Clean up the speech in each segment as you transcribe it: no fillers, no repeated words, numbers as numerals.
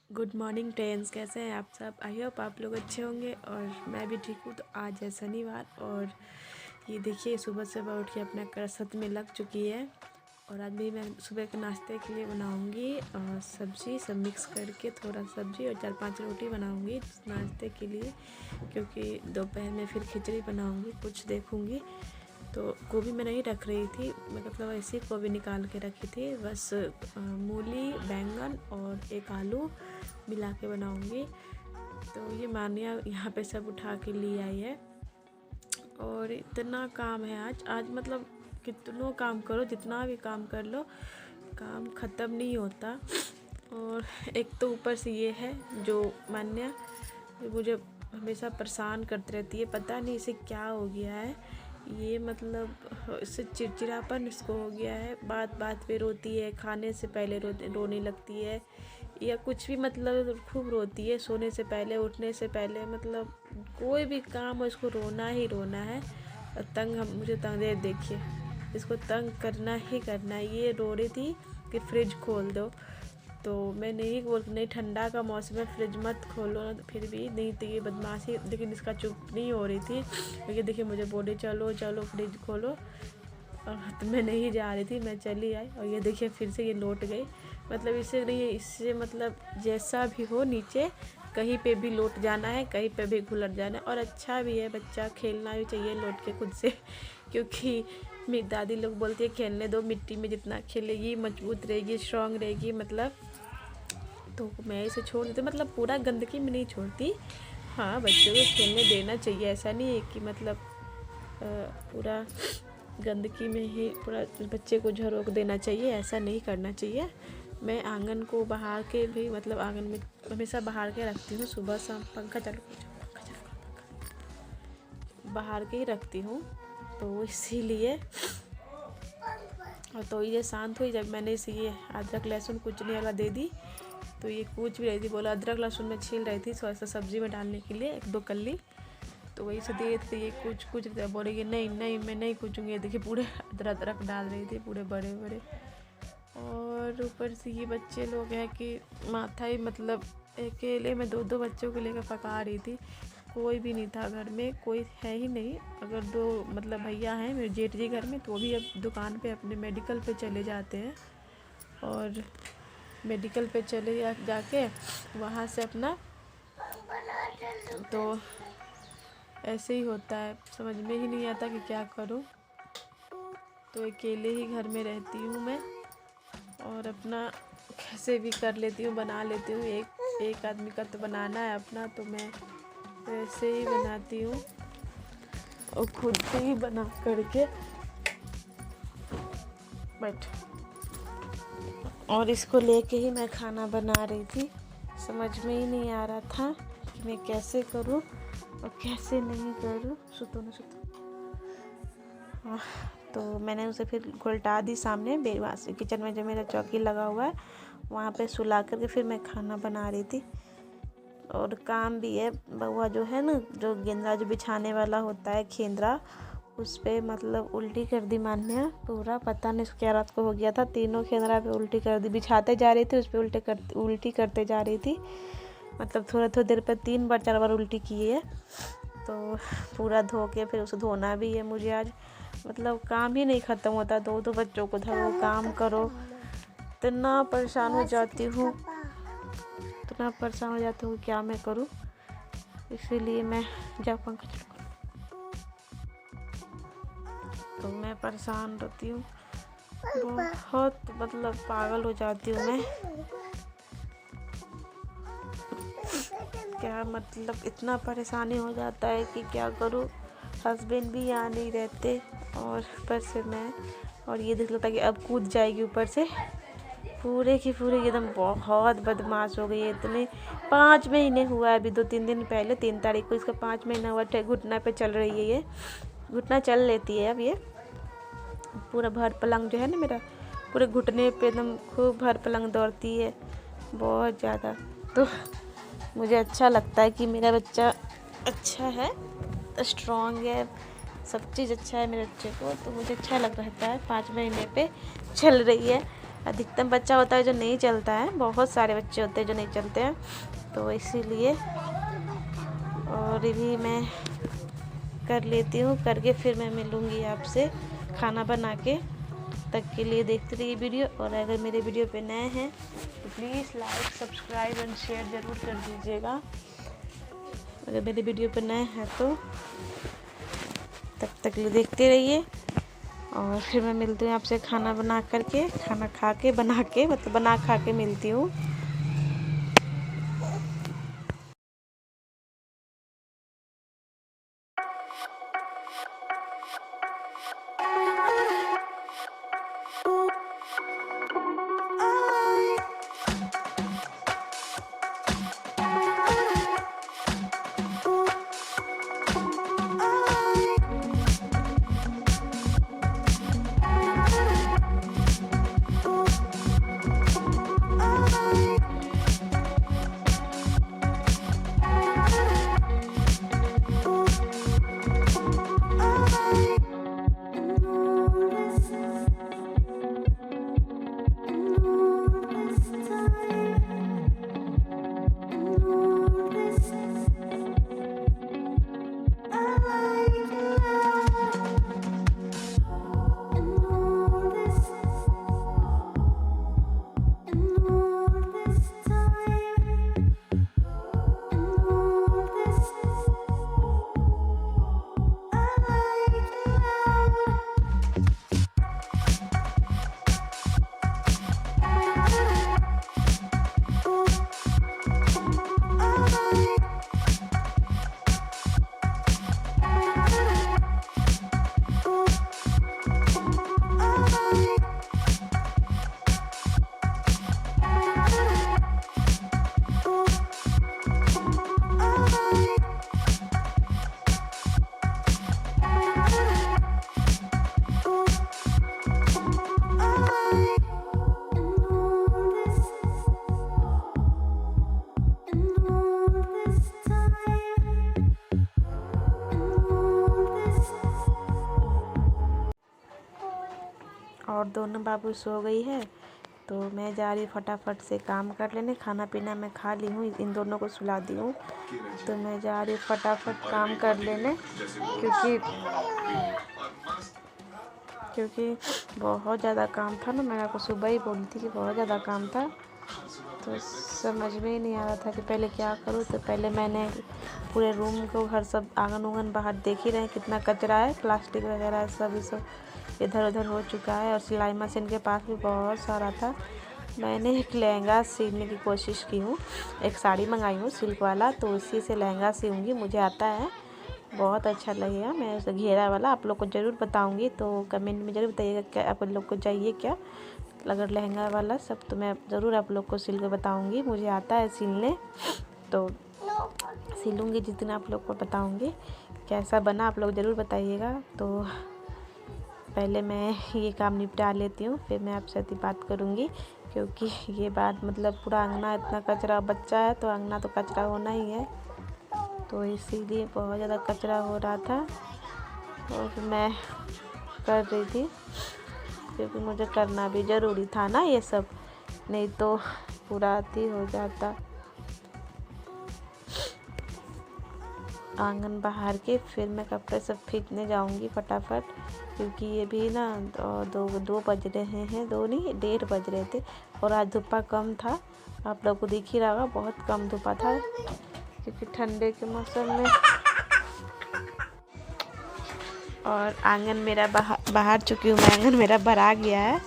Good morning friends, कैसे हैं आप सब। आई होप आप लोग अच्छे होंगे और मैं भी ठीक हूँ। तो आज है शनिवार और ये देखिए सुबह सुबह उठ के अपना कसरत में लग चुकी है। और आज भी मैं सुबह के नाश्ते के लिए बनाऊँगी सब्ज़ी सब मिक्स करके, थोड़ा सब्ज़ी और 4-5 रोटी बनाऊँगी नाश्ते के लिए, क्योंकि दोपहर में फिर खिचड़ी बनाऊँगी। कुछ देखूँगी। तो गोभी मैं नहीं रख रही थी, मतलब ऐसी गोभी निकाल के रखी थी बस। मूली, बैंगन और एक आलू मिला के बनाऊँगी। तो ये मानिया यहाँ पे सब उठा के ले आई है। और इतना काम है आज मतलब कितनों काम करो, जितना भी काम कर लो काम ख़त्म नहीं होता। और एक तो ऊपर से ये है जो मान्या मुझे हमेशा परेशान करती रहती है, पता नहीं इसे क्या हो गया है। ये मतलब इससे चिड़चिड़ापन इसको हो गया है, बात बात पे रोती है, खाने से पहले रोने लगती है, या कुछ भी मतलब खूब रोती है, सोने से पहले उठने से पहले, मतलब कोई भी काम हो इसको रोना ही रोना है। और मुझे तंग देखिए, इसको तंग करना ही करना है। ये रो रही थी कि फ्रिज खोल दो, तो मैं नहीं ठंडा का मौसम है, फ्रिज मत खोलो ना। तो फिर भी नहीं थी ये बदमाशी, लेकिन इसका चुप नहीं हो रही थी। क्योंकि देखिए मुझे बोले चलो चलो फ्रिज खोलो, और तो मैं नहीं जा रही थी, मैं चली आई। और ये देखिए फिर से ये लौट गई। मतलब इससे नहीं, इससे मतलब जैसा भी हो नीचे कहीं पे भी लौट जाना है, कहीं पे भी घुलट जाना है। और अच्छा भी है, बच्चा खेलना भी चाहिए लौट के खुद से क्योंकि मेरी दादी लोग बोलती है खेलने दो, मिट्टी में जितना खेलेगी मजबूत रहेगी, स्ट्रांग रहेगी। मतलब तो मैं इसे छोड़ देती, मतलब पूरा गंदगी में नहीं छोड़ती। हाँ, बच्चों को खेलने देना चाहिए, ऐसा नहीं है कि मतलब पूरा गंदगी में ही पूरा बच्चे को झरोक देना चाहिए, ऐसा नहीं करना चाहिए। मैं आंगन को बहार के भी, मतलब आंगन में हमेशा बहार के रखती हूँ। सुबह शाम पंखा चालू बहार के ही रखती हूँ, तो इसीलिए। और तो ये शांत हुई जब मैंने इसे ये अदरक लहसुन कूचने वाला दे दी, तो ये कूच भी रही थी। बोला अदरक लहसुन में छील रही थी थोड़ा सा सब्जी में डालने के लिए, 1-2 कल्ली, तो वही से दे थे। ये कुछ बोलेगी नहीं नहीं मैं नहीं कूचूँगी। देखिए पूरे अदरक डाल रही थी, पूरे बड़े बड़े। और ऊपर से ये बच्चे लोग हैं कि माथा ही, मतलब अकेले मैं 2-2 बच्चों को लेकर पका रही थी। कोई भी नहीं था घर में, कोई है ही नहीं। अगर 2 मतलब भैया हैं मेरे जेठ जी घर में, तो वो भी अब दुकान पे अपने मेडिकल पे चले जाते हैं। और मेडिकल पे चले जाके वहाँ से अपना, तो ऐसे ही होता है, समझ में ही नहीं आता कि क्या करूं। तो अकेले ही घर में रहती हूँ मैं, और अपना कैसे भी कर लेती हूँ, बना लेती हूँ। एक आदमी का तो बनाना है अपना, तो मैं वैसे ही बनाती हूँ और खुद से ही बना करके बैठ। और इसको लेके ही मैं खाना बना रही थी, समझ में ही नहीं आ रहा था कि मैं कैसे करूँ और कैसे नहीं करूँ। सुतो ना सुतो। तो मैंने उसे फिर उल्टा दी सामने किचन में, जो मेरा चौकी लगा हुआ है वहाँ पे सुला करके फिर मैं खाना बना रही थी। और काम भी है, बउआ जो है ना, जो गेंदा जो बिछाने वाला होता है खेंद्रा, उस पर मतलब उल्टी कर दी मान्या पूरा। पता नहीं क्या रात को हो गया था, तीनों खेंद्रा पे उल्टी कर दी। बिछाते जा रही थी उस पर उल्टी करते जा रही थी, मतलब थोड़ी देर पर 3 बार 4 बार उल्टी की है। तो पूरा धो के फिर उसे धोना भी है मुझे आज, मतलब काम ही नहीं ख़त्म होता। 2 बच्चों को धरो, काम करो, इतना परेशान हो जाती हूँ, इतना परेशान हो जाती हूँ क्या मैं करूँ। इसीलिए मैं जब पंखा चालू करूँ तो मैं परेशान रहती हूँ बहुत, मतलब पागल हो जाती हूँ मैं। क्या मतलब इतना परेशानी हो जाता है कि क्या करूँ। हस्बैंड भी यहाँ नहीं रहते, और ऊपर से मैं, और ये देख लगता है कि अब कूद जाएगी ऊपर से। पूरे की पूरे एकदम बहुत बदमाश हो गई है। इतने 5 महीने हुआ है अभी, 2-3 दिन पहले 3 तारीख को इसका 5 महीना हुआ। घुटना पे चल रही है, ये घुटना चल लेती है अब। ये पूरा भर पलंग जो है ना मेरा, पूरे घुटने पे एकदम खूब भर पलंग दौड़ती है बहुत ज़्यादा। तो मुझे अच्छा लगता है कि मेरा बच्चा अच्छा है, स्ट्रॉन्ग है, सब चीज़ अच्छा है मेरे बच्चे को, तो मुझे अच्छा लग रहता है। 5 महीने पे चल रही है, अधिकतम बच्चा होता है जो नहीं चलता है, बहुत सारे बच्चे होते हैं जो नहीं चलते हैं, तो इसीलिए। और भी मैं कर लेती हूँ, करके फिर मैं मिलूँगी आपसे खाना बना के। तक के लिए देखते रहिए वीडियो। और अगर मेरे वीडियो पे नए हैं तो please like, subscribe and share ज़रूर कर दीजिएगा, अगर मेरे वीडियो पे नए हैं तो। तब तक के लिए देखते रहिए और फिर मैं मिलती हूँ आपसे खाना बना करके, खाना खा के, बना के, मतलब बना खा के मिलती हूँ। और दोनों बाबू सो गई है, तो मैं जा रही फटाफट से काम कर लेने। खाना पीना मैं खा ली हूँ, इन दोनों को सुला दी हूँ, तो मैं जा रही फटाफट काम कर लेने, क्योंकि बहुत ज़्यादा काम था ना। मैंने आपको सुबह ही बोली थी कि बहुत ज़्यादा काम था, तो समझ में ही नहीं आ रहा था कि पहले क्या करूँ। तो पहले मैंने पूरे रूम को, घर सब, आंगन उंगन बाहर देख ही रहे कितना कचरा है, प्लास्टिक वगैरह सब इधर उधर हो चुका है। और सिलाई मशीन के पास भी बहुत सारा था। मैंने एक लहंगा सीने की कोशिश की हूँ, एक साड़ी मंगाई हूँ सिल्क वाला, तो उसी से लहंगा सीऊँगी, मुझे आता है, बहुत अच्छा लगेगा। मैं उसे घेरा वाला आप लोग को ज़रूर बताऊँगी, तो कमेंट में ज़रूर बताइएगा क्या आप लोग को चाहिए क्या, अगर लहंगा वाला सब, तो मैं ज़रूर आप लोग को सिल के बताऊँगी। मुझे आता है सिलने, तो सिलूँगी जिस दिन आप लोग को बताऊँगी कैसा बना, आप लोग ज़रूर बताइएगा। तो पहले मैं ये काम निपटा लेती हूँ, फिर मैं आपसे बात करूँगी, क्योंकि ये बात मतलब पूरा अंगना इतना कचरा, बच्चा है तो अंगना तो कचरा होना ही है, तो इसीलिए बहुत ज़्यादा कचरा हो रहा था और मैं कर रही थी, क्योंकि मुझे करना भी ज़रूरी था ना ये सब, नहीं तो पूरा अति हो जाता। आंगन बाहर के फिर मैं कपड़े सब खींचने जाऊंगी फटाफट, क्योंकि ये भी ना दो बज रहे हैं, 2 नहीं 1:30 बज रहे थे, और आज धूपा कम था, आप लोग को दिख ही रहा होगा, बहुत कम धूपा था, क्योंकि ठंडे के मौसम में। और आंगन मेरा बाहर चुकी हूँ मैं, आंगन मेरा भरा गया है,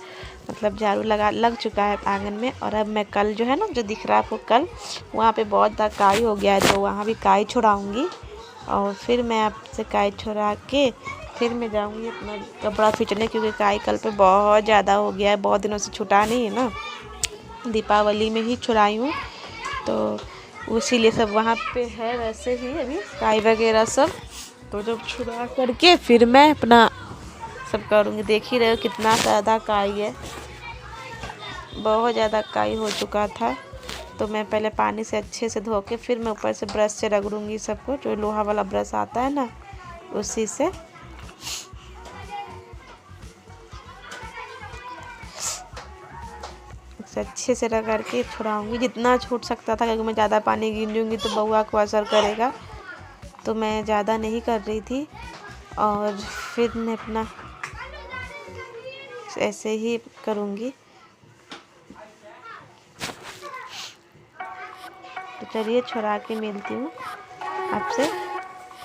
मतलब झाड़ू लग चुका है आंगन में। और अब मैं कल जो है ना, जो दिख रहा है आपको, कल वहाँ पे बहुत ज़्यादा काई हो गया है, तो वहाँ भी काई छुड़ाऊँगी, और फिर मैं आपसे काई छुड़ा के फिर मैं जाऊँगी अपना कपड़ा खींचने, क्योंकि काई कल पे बहुत ज़्यादा हो गया है, बहुत दिनों से छुटा नहीं है ना, दीपावली में ही छुड़ाई हूँ, तो इसीलिए सब वहाँ पे है वैसे ही अभी काई वगैरह सब। तो जब छुड़ा करके फिर मैं अपना सब करूँगी। देख ही रहे हो कितना ज़्यादा काई है, बहुत ज़्यादा काई हो चुका था, तो मैं पहले पानी से अच्छे से धो के फिर मैं ऊपर से ब्रश से रगड़ूंगी सबको, जो लोहा वाला ब्रश आता है ना, उसी से। इसे अच्छे से रगड़ के छुड़ाऊँगी, जितना छूट सकता था, क्योंकि मैं ज़्यादा पानी गिनूँगी तो बउआ को असर करेगा, तो मैं ज़्यादा नहीं कर रही थी। और फिर मैं अपना ऐसे ही करूँगी। तो चलिए छुड़ा के मिलती हूँ आपसे,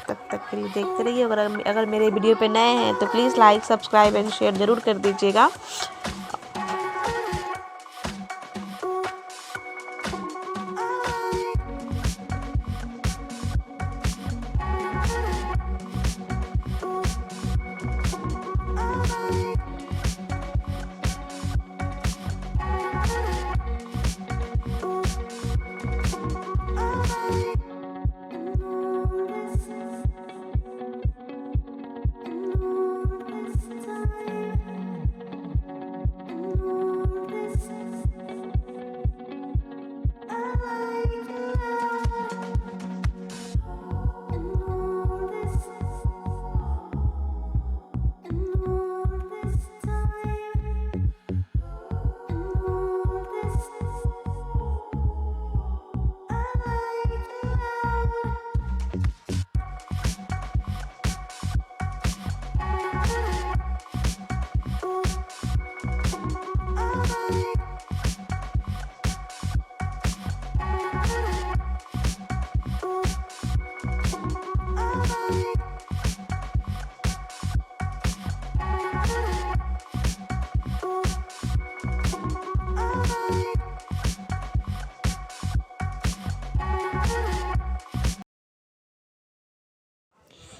तब तक के लिए देखते रहिए। अगर मेरे वीडियो पे नए हैं तो please like, subscribe and share ज़रूर कर दीजिएगा।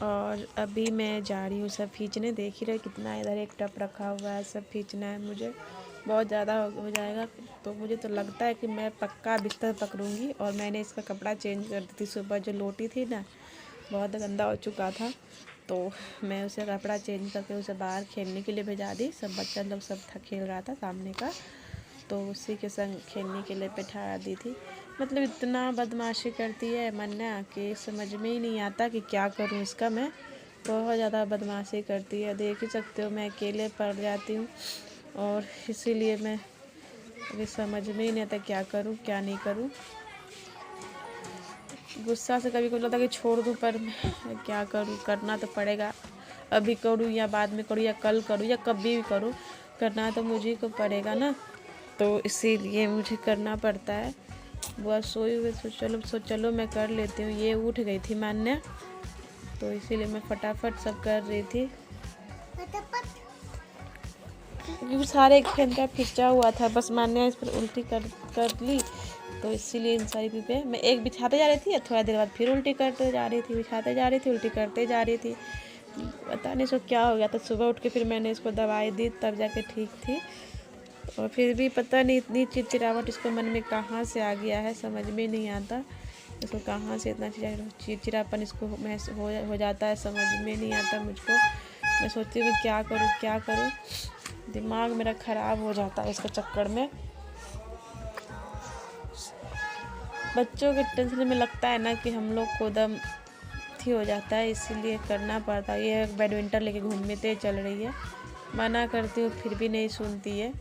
और अभी मैं जा रही हूँ सब खींचने। देख ही रहे कितना इधर एक टप रखा हुआ है, सब खींचना है मुझे। बहुत ज़्यादा हो जाएगा, तो मुझे तो लगता है कि मैं पक्का बिस्तर पकड़ूंगी। और मैंने इसका कपड़ा चेंज कर दी थी सुबह, जो लोटी थी ना बहुत गंदा हो चुका था, तो मैं उसे कपड़ा चेंज करके उसे बाहर खेलने के लिए भेजा दी। सब बच्चा लोग सब था खेल रहा था सामने का, तो उसी के संग खेलने के लिए बैठा दी थी। मतलब इतना बदमाशी करती है मन्ना कि समझ में ही नहीं आता कि क्या करूं इसका मैं। बहुत ज़्यादा बदमाशी करती है, देख ही सकते हो मैं अकेले पड़ जाती हूँ, और इसीलिए मैं अभी समझ में ही नहीं आता क्या करूं क्या नहीं करूं। गुस्सा से कभी कभी लगता है कि छोड़ दूं, पर मैं क्या करूं, करना तो पड़ेगा। अभी करूं या बाद में करूं या कल करूं या कभी भी करूं, करना तो मुझे को पड़ेगा ना, तो इसीलिए मुझे करना पड़ता है। वो सोई हुए चलो मैं कर लेती हूँ। ये उठ गई थी मान्या, तो इसीलिए मैं फटाफट सब कर रही थी, क्योंकि सारे खेंदा खिंचा हुआ था। बस मान्या इस पर उल्टी कर ली, तो इसीलिए इन सारी पे मैं एक बिछाते जा रही थी, थोड़ा देर बाद फिर उल्टी करते जा रही थी, बिछाते जा रही थी, उल्टी करते जा रही थी। पता नहीं इसको क्या हो गया था। सुबह उठ के फिर मैंने इसको दवाई दी, तब जाके ठीक थी। और फिर भी पता नहीं इतनी चिड़चिड़ाहट इसको मन में कहाँ से आ गया है, समझ में नहीं आता इसको कहाँ से इतना चिड़चिड़ापन इसको हो जाता है, समझ में नहीं आता मुझको। मैं सोचती हूँ क्या करूँ, दिमाग मेरा ख़राब हो जाता है इसके चक्कर में। बच्चों के टेंशन में लगता है ना कि हम लोग को दम थी हो जाता है, इसीलिए करना पड़ता है। ये बैडमिंटन लेके घूमते चल रही है, मना करती हूँ फिर भी नहीं सुनती है,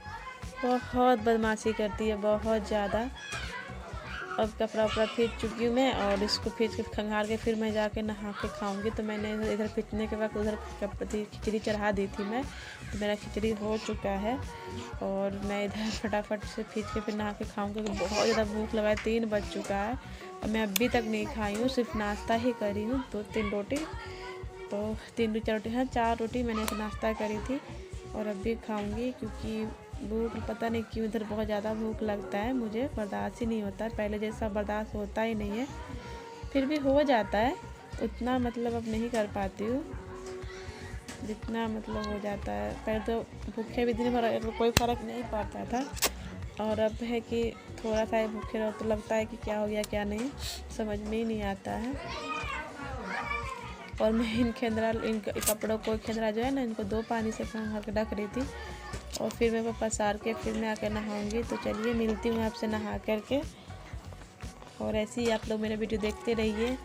बहुत बदमाशी करती है, बहुत ज़्यादा। अब कपड़ा वपड़ा खींच चुकी हूँ मैं, और इसको खींच के खंगाल के फिर मैं जाके नहा के खाऊंगी। तो मैंने इधर खींचने के वक्त उधर खिचड़ी चढ़ा दी थी मैं, तो मेरा खिचड़ी हो चुका है। और मैं इधर फटाफट से खींच के फिर नहा के खाऊंगी, क्योंकि बहुत ज़्यादा भूख लगा है। 3 बज चुका है और मैं अभी तक नहीं खाई हूँ, सिर्फ नाश्ता ही करी हूँ, 2-3 रोटी, तो 3-4 रोटी, हाँ 4 रोटी मैंने नाश्ता करी थी। और अभी खाऊंगी, क्योंकि भूख पता नहीं क्यों इधर बहुत ज़्यादा भूख लगता है, मुझे बर्दाश्त ही नहीं होता। पहले जैसा बर्दाश्त होता ही नहीं है, फिर भी हो जाता है उतना, मतलब अब नहीं कर पाती हूँ जितना मतलब हो जाता है। पहले तो भूखे भी दिन भर कोई फ़र्क नहीं पड़ता था, और अब है कि थोड़ा सा भूखे रहो तो लगता है कि क्या हो गया क्या नहीं, समझ में ही नहीं आता है। और मैं इन कपड़ों को खेंदरा जो है ना, इनको 2 पानी से ढक रही थी, और फिर मैं पसार के फिर मैं आकर नहाऊंगी। तो चलिए मिलती हूँ आपसे नहा करके। और ऐसे ही आप लोग मेरा वीडियो देखते रहिए।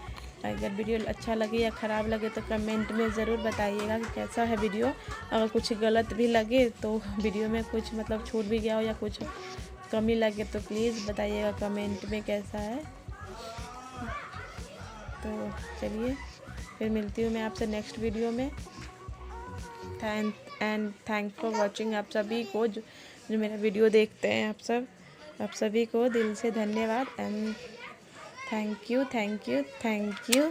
अगर वीडियो अच्छा लगे या ख़राब लगे तो कमेंट में ज़रूर बताइएगा कि कैसा है वीडियो। अगर कुछ गलत भी लगे तो वीडियो में कुछ मतलब छूट भी गया हो या कुछ कमी लगे तो प्लीज़ बताइएगा कमेंट में कैसा है। तो चलिए फिर मिलती हूँ मैं आपसे नेक्स्ट वीडियो में। Thanks for watching. आप सभी को जो मेरा वीडियो देखते हैं, आप सभी को दिल से धन्यवाद एंड थैंक यू।